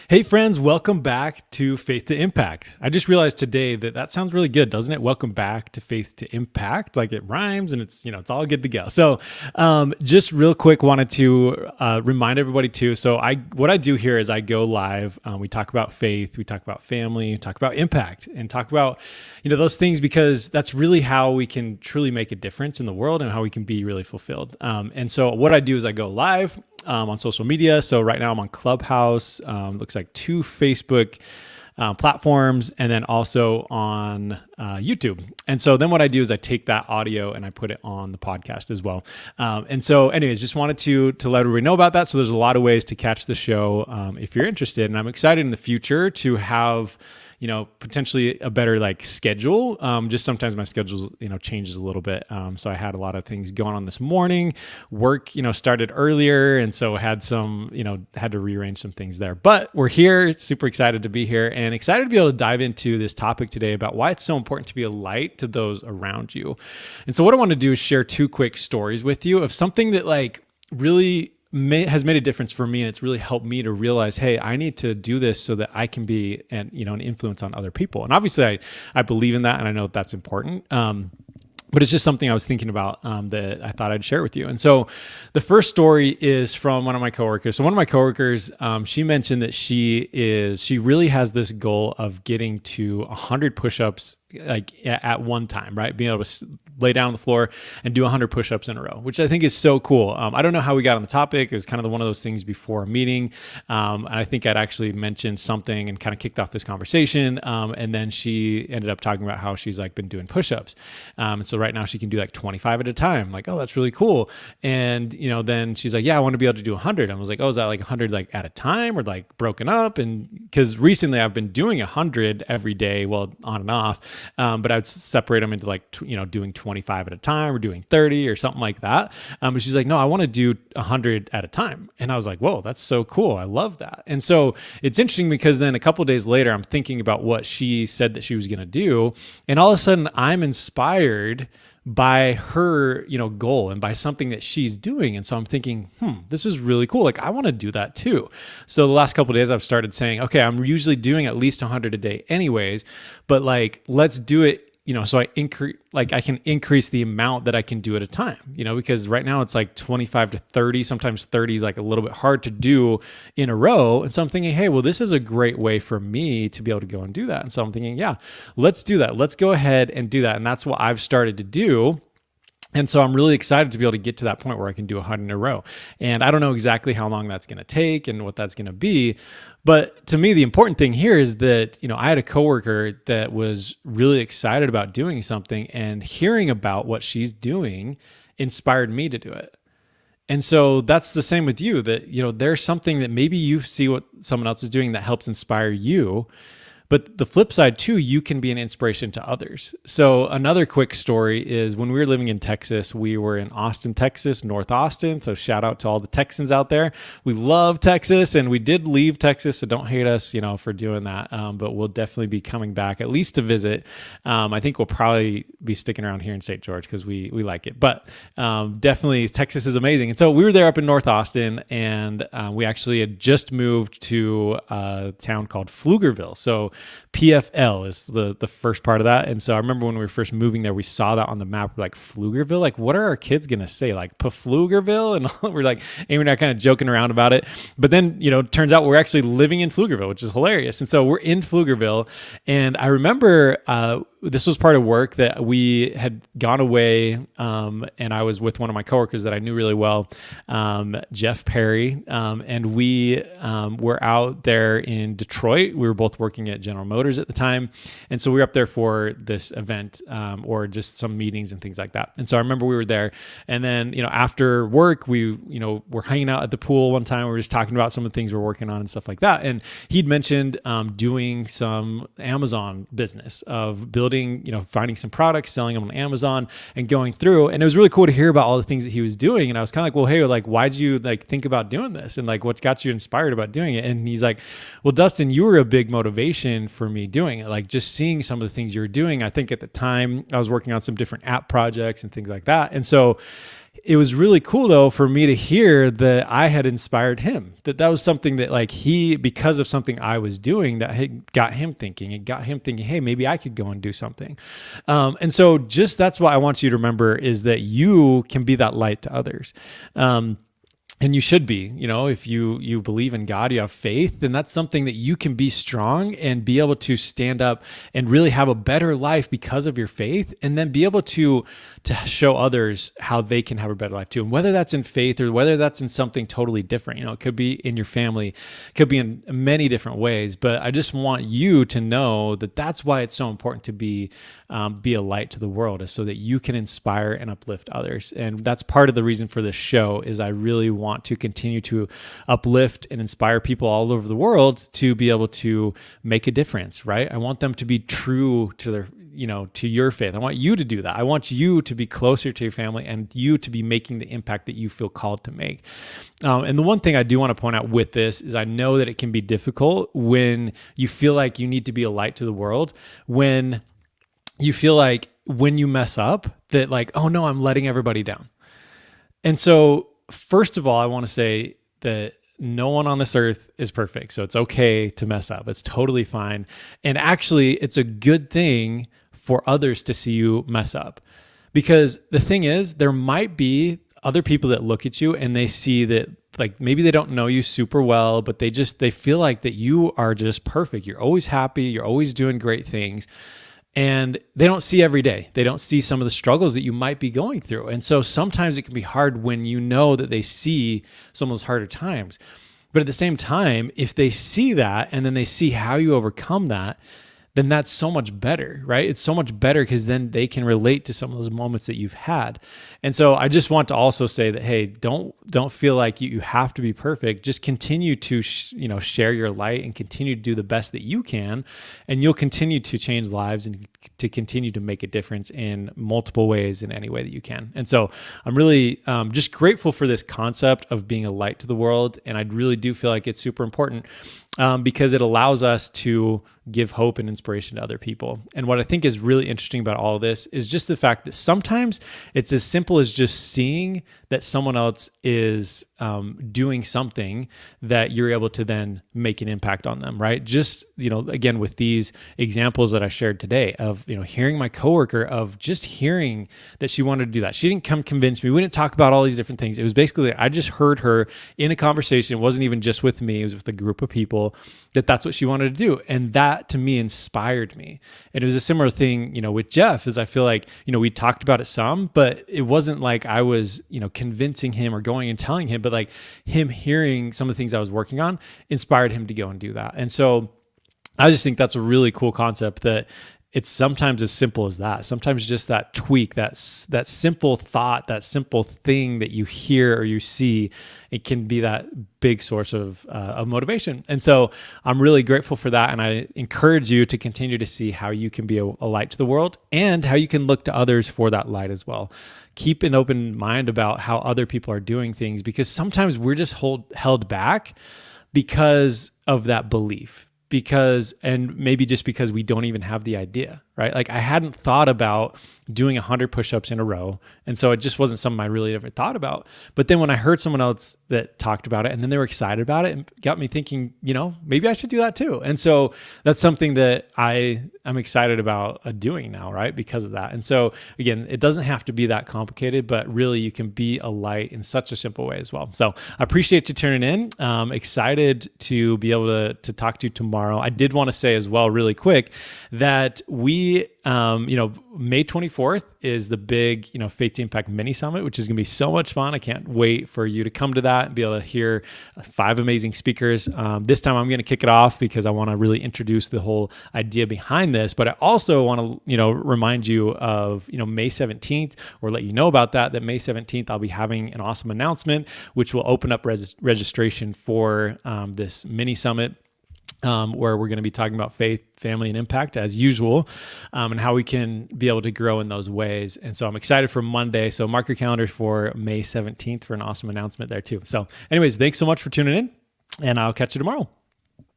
Hey friends, welcome back to Faith to Impact. I just realized today that that sounds really good, doesn't it? Welcome back to Faith to Impact. Like it rhymes and it's all good to go. So just real quick, wanted to remind everybody too. So what I do here is I go live. We talk about faith, we talk about family, we talk about impact and talk about, those things because that's really how we can truly make a difference in the world and how we can be really fulfilled. And so what I do is I go live on social media. So right now I'm on Clubhouse, looks like 2 Facebook platforms, and then also on YouTube. And so then what I do is I take that audio and I put it on the podcast as well. And so anyways, just wanted to let everybody know about that. So there's a lot of ways to catch the show if you're interested. And I'm excited in the future to have potentially a better schedule. Just sometimes my schedule, changes a little bit. So I had a lot of things going on this morning. Work, started earlier. And so I had some, had to rearrange some things there, but we're here. Super excited to be here and excited to be able to dive into this topic today about why it's so important to be a light to those around you. And so what I want to do is share 2 quick stories with you of something that really has made a difference for me, and it's really helped me to realize, hey, I need to do this so that I can be an influence on other people. And obviously, I believe in that, and I know that's important. But it's just something I was thinking about that I thought I'd share with you. And so the first story is from one of my coworkers. So one of my coworkers, she mentioned that she really has this goal of getting to 100 push-ups at one time, right? Being able to lay down on the floor and do 100 push-ups in a row, which I think is so cool. I don't know how we got on the topic. It was kind of one of those things before a meeting. And I think I'd actually mentioned something and kind of kicked off this conversation. And then she ended up talking about how she's been doing push-ups. And so right now she can do 25 at a time. Oh, that's really cool. And, then she's like, yeah, I want to be able to do 100. I was like, oh, is that 100 at a time or broken up? And because recently I've been doing 100 every day, well, on and off. But I would separate them into doing 25 at a time or doing 30 or something like that. But she's like, no, I want to do 100 at a time. And I was like, whoa, that's so cool. I love that. And so it's interesting because then a couple of days later, I'm thinking about what she said that she was going to do. And all of a sudden I'm inspired by her, goal and by something that she's doing. And so I'm thinking, this is really cool. I want to do that too. So the last couple of days I've started saying, okay, I'm usually doing at least 100 a day anyways, but let's do it, so I can increase the amount that I can do at a time, because right now it's 25 to 30, sometimes 30 is a little bit hard to do in a row. And so I'm thinking, hey, well, this is a great way for me to be able to go and do that. And so I'm thinking, yeah, let's do that. Let's go ahead and do that. And that's what I've started to do. And so I'm really excited to be able to get to that point where I can do 100 in a row. And I don't know exactly how long that's going to take and what that's going to be. But to me, the important thing here is that, I had a coworker that was really excited about doing something, and hearing about what she's doing inspired me to do it. And so that's the same with you, that, there's something that maybe you see what someone else is doing that helps inspire you. But the flip side too, you can be an inspiration to others. So another quick story is when we were living in Texas, we were in Austin, Texas, North Austin. So shout out to all the Texans out there. We love Texas, and we did leave Texas, so don't hate us, for doing that. But we'll definitely be coming back at least to visit. I think we'll probably be sticking around here in St. George because we like it. But definitely Texas is amazing. And so we were there up in North Austin, and we actually had just moved to a town called Pflugerville. So PFL is the first part of that. And so I remember when we were first moving there, we saw that on the map. We're like, Pflugerville? What are our kids going to say? Pflugerville? And we're and we're not kind of joking around about it. But then, it turns out we're actually living in Pflugerville, which is hilarious. And so we're in Pflugerville. And I remember this was part of work that we had gone away, and I was with one of my coworkers that I knew really well, Jeff Perry, and we were out there in Detroit. We were both working at General Motors at the time, and so we were up there for this event or just some meetings and things like that. And so I remember we were there, and then after work, we were hanging out at the pool one time. We were just talking about some of the things we're working on and stuff like that, and he'd mentioned doing some Amazon business of building, finding some products, selling them on Amazon and going through. And it was really cool to hear about all the things that he was doing. And I was kind of well, hey, why'd you think about doing this? And what got you inspired about doing it? And he's like, well, Dustin, you were a big motivation for me doing it. Just seeing some of the things you were doing. I think at the time I was working on some different app projects and things like that. And so it was really cool though for me to hear that I had inspired him, that was something that like because of something I was doing that had got him thinking. It got him thinking, hey, maybe I could go and do something. And so just that's what I want you to remember, is that you can be that light to others. And you should be, if you believe in God, you have faith, then that's something that you can be strong and be able to stand up and really have a better life because of your faith, and then be able to show others how they can have a better life too. And whether that's in faith or whether that's in something totally different, it could be in your family, it could be in many different ways. But I just want you to know that that's why it's so important to be a light to the world, is so that you can inspire and uplift others. And that's part of the reason for this show, is I really want to continue to uplift and inspire people all over the world to be able to make a difference, right? I want them to be true to their, to your faith. I want you to do that. I want you to be closer to your family and you to be making the impact that you feel called to make. And the one thing I do want to point out with this is I know that it can be difficult when you feel like you need to be a light to the world, when you feel like when you mess up that like, oh no, I'm letting everybody down. And so first of all, I want to say that no one on this earth is perfect. So it's okay to mess up. It's totally fine. And actually, it's a good thing for others to see you mess up. Because the thing is, there might be other people that look at you and they see that, like, maybe they don't know you super well, but they feel like that you are just perfect. You're always happy. You're always doing great things. And they don't see every day. They don't see some of the struggles that you might be going through. And so sometimes it can be hard when you know that they see some of those harder times. But at the same time, if they see that and then they see how you overcome that, then that's so much better, right? It's so much better because then they can relate to some of those moments that you've had. And so I just want to also say that, hey, don't feel like you have to be perfect. Just continue to share your light and continue to do the best that you can, and you'll continue to change lives and to continue to make a difference in multiple ways in any way that you can. And so I'm really just grateful for this concept of being a light to the world, and I really do feel like it's super important. Because it allows us to give hope and inspiration to other people. And what I think is really interesting about all of this is just the fact that sometimes it's as simple as just seeing that someone else is doing something that you're able to then make an impact on them, right? Just, again, with these examples that I shared today of, hearing my coworker, of just hearing that she wanted to do that. She didn't come convince me. We didn't talk about all these different things. It was basically, I just heard her in a conversation. It wasn't even just with me. It was with a group of people that's what she wanted to do. And that to me inspired me. And it was a similar thing, with Jeff, as I feel like, we talked about it some, but it wasn't like I was, convincing him or going and telling him, but like him hearing some of the things I was working on inspired him to go and do that. And so I just think that's a really cool concept, that it's sometimes as simple as that. Sometimes just that tweak, that simple thought, that simple thing that you hear or you see, it can be that big source of motivation. And so I'm really grateful for that. And I encourage you to continue to see how you can be a light to the world and how you can look to others for that light as well. Keep an open mind about how other people are doing things, because sometimes we're just held back because of that belief. And maybe just because we don't even have the idea, right? Like I hadn't thought about doing 100 push-ups in a row. And so it just wasn't something I really ever thought about. But then when I heard someone else that talked about it and then they were excited about it, and got me thinking, maybe I should do that too. And so that's something that I'm excited about doing now, right? Because of that. And so again, it doesn't have to be that complicated, but really you can be a light in such a simple way as well. So I appreciate you tuning in. Excited to be able to talk to you tomorrow. I did want to say as well, really quick, that we, May 24th is the big, Faith to Impact mini summit, which is going to be so much fun. I can't wait for you to come to that and be able to hear 5 amazing speakers. This time I'm going to kick it off because I want to really introduce the whole idea behind this. But I also want to, remind you of, May 17th, or let you know about that May 17th, I'll be having an awesome announcement, which will open up registration for this mini summit. Where we're going to be talking about faith, family, and impact as usual, and how we can be able to grow in those ways. And so I'm excited for Monday. So mark your calendars for May 17th for an awesome announcement there too. So anyways, thanks so much for tuning in, and I'll catch you tomorrow.